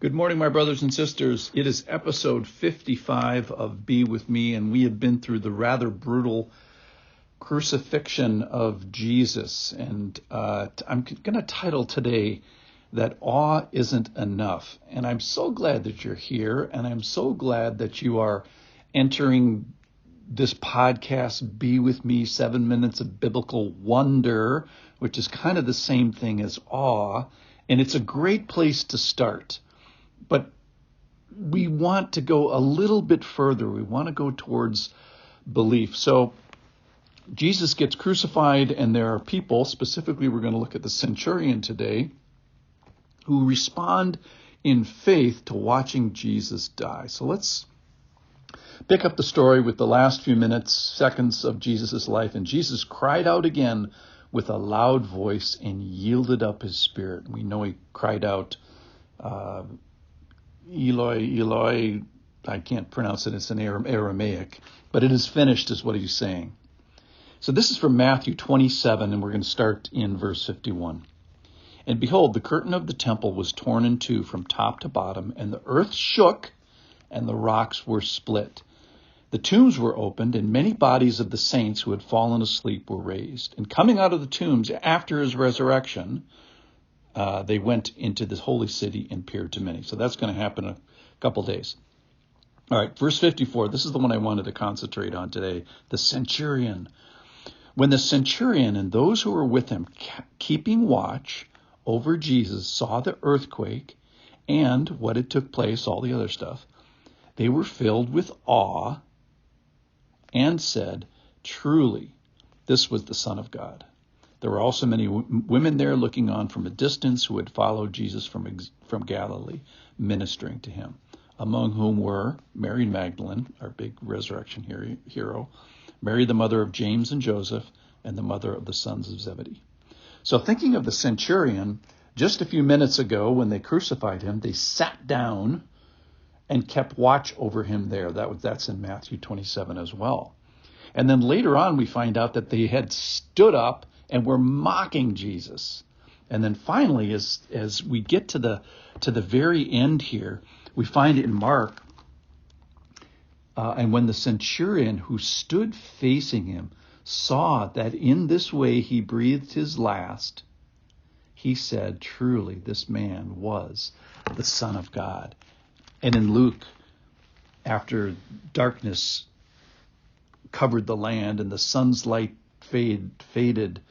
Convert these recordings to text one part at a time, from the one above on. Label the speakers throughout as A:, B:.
A: Good morning, my brothers and sisters. It is episode 55 of Be With Me, and we have been through the rather brutal crucifixion of Jesus. And I'm going to title today that Awe Isn't Enough. And I'm so glad that you're here, and I'm so glad that you are entering this podcast, Be With Me, 7 Minutes of Biblical Wonder, which is kind of the same thing as awe. And it's a great place to start. But we want to go a little bit further. We want to go towards belief. So Jesus gets crucified, and there are people, specifically we're going to look at the centurion today, who respond in faith to watching Jesus die. So let's pick up the story with the last few seconds of Jesus' life. And Jesus cried out again with a loud voice and yielded up his spirit. We know he cried out, Eloi, Eloi, I can't pronounce it, it's in Aramaic, but it is finished is what he's saying. So this is from Matthew 27, and we're going to start in verse 51. And behold, the curtain of the temple was torn in two from top to bottom, and the earth shook, and the rocks were split. The tombs were opened, and many bodies of the saints who had fallen asleep were raised. And coming out of the tombs after his resurrection, they went into the holy city and appeared to many. So that's going to happen in a couple days. All right, verse 54. This is the one I wanted to concentrate on today. The centurion. When the centurion and those who were with him, keeping watch over Jesus, saw the earthquake and what had took place, all the other stuff, they were filled with awe and said, "Truly, this was the Son of God." There were also many women there looking on from a distance who had followed Jesus from Galilee, ministering to him, among whom were Mary Magdalene, our big resurrection hero, Mary the mother of James and Joseph, and the mother of the sons of Zebedee. So thinking of the centurion, just a few minutes ago when they crucified him, they sat down and kept watch over him there. That's in Matthew 27 as well. And then later on we find out that they had stood up and were mocking Jesus. And then finally, as we get to the very end here, we find it in Mark. And when the centurion who stood facing him saw that in this way he breathed his last, he said, "Truly, this man was the Son of God." And in Luke, after darkness covered the land and the sun's light faded,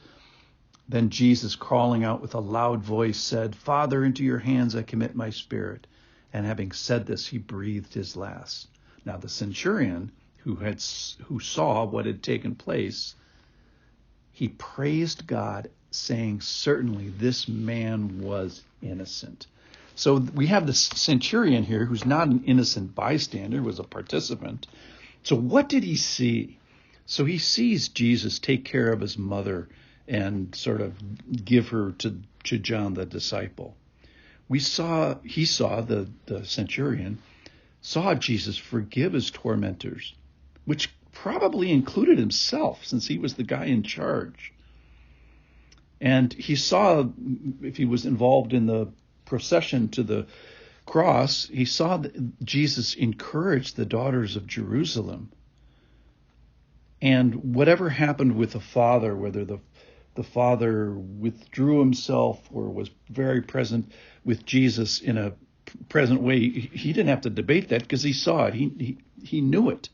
A: then Jesus, crawling out with a loud voice, said, "Father, into your hands I commit my spirit." And having said this, he breathed his last. Now the centurion, who saw what had taken place, he praised God, saying, "Certainly this man was innocent." So we have the centurion here, who's not an innocent bystander, was a participant. So what did he see? So he sees Jesus take care of his mother and sort of give her to John the disciple. The centurion saw Jesus forgive his tormentors, which probably included himself, since he was the guy in charge. And he saw, if he was involved in the procession to the cross, he saw that Jesus encouraged the daughters of Jerusalem. And whatever happened with the father, whether the father withdrew himself or was very present with Jesus in a present way, he didn't have to debate that because he saw it. He knew it.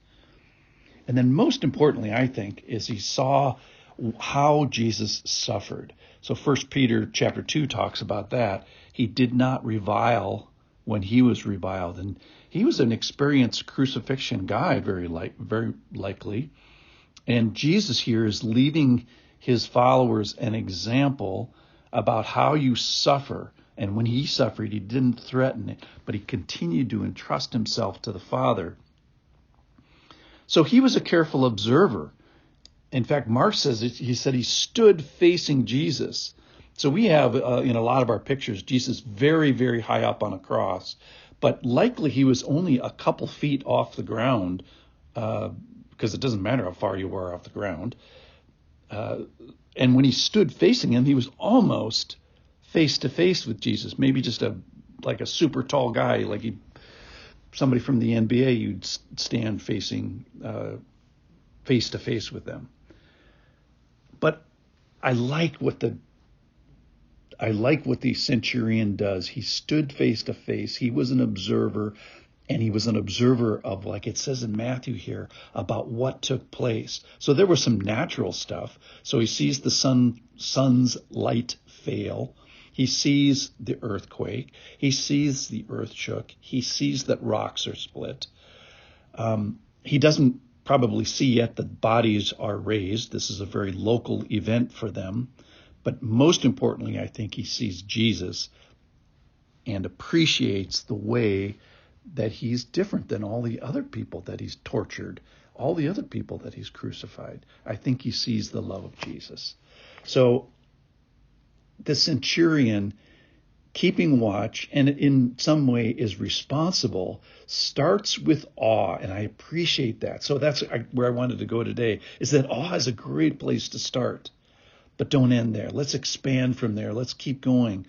A: And then most importantly, I think, is he saw how Jesus suffered. So 1 Peter chapter 2 talks about that. He did not revile when he was reviled. And he was an experienced crucifixion guy, very likely. And Jesus here is leaving his followers an example about how you suffer. And when he suffered, he didn't threaten it, but he continued to entrust himself to the Father. So he was a careful observer. In fact, Mark says he said he stood facing Jesus. So we have in a lot of our pictures, Jesus very, very high up on a cross, but likely he was only a couple feet off the ground, because it doesn't matter how far you are off the ground. And when he stood facing him, he was almost face to face with Jesus, maybe just a like a super tall guy, like somebody from the NBA, you'd stand facing face to face with them. But I like what the centurion does. He stood face to face. He was an observer, and he was an observer of, like it says in Matthew here, about what took place. So there was some natural stuff. So he sees the sun's light fail. He sees the earthquake. He sees the earth shook. He sees that rocks are split. He doesn't probably see yet that bodies are raised. This is a very local event for them. But most importantly, I think he sees Jesus and appreciates the way that he's different than all the other people that he's tortured, all the other people that he's crucified. I think he sees the love of Jesus. So the centurion, keeping watch and in some way is responsible, starts with awe, and I appreciate that. So that's where I wanted to go today, is that awe is a great place to start. But don't end there. Let's expand from there. Let's keep going.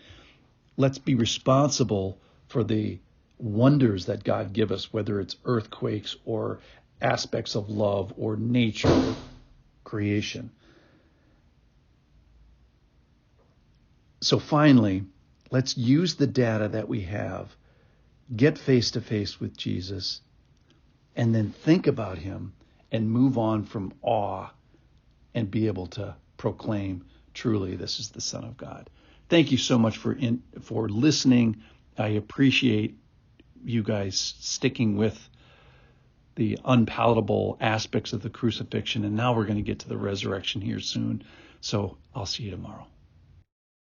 A: Let's be responsible for the wonders that God give us, whether it's earthquakes or aspects of love or nature or creation. So finally, let's use the data that we have, get face to face with Jesus, and then think about him and move on from awe and be able to proclaim, truly, this is the Son of God. Thank you so much for listening. I appreciate you guys sticking with the unpalatable aspects of the crucifixion. And now we're going to get to the resurrection here soon. So I'll see you tomorrow.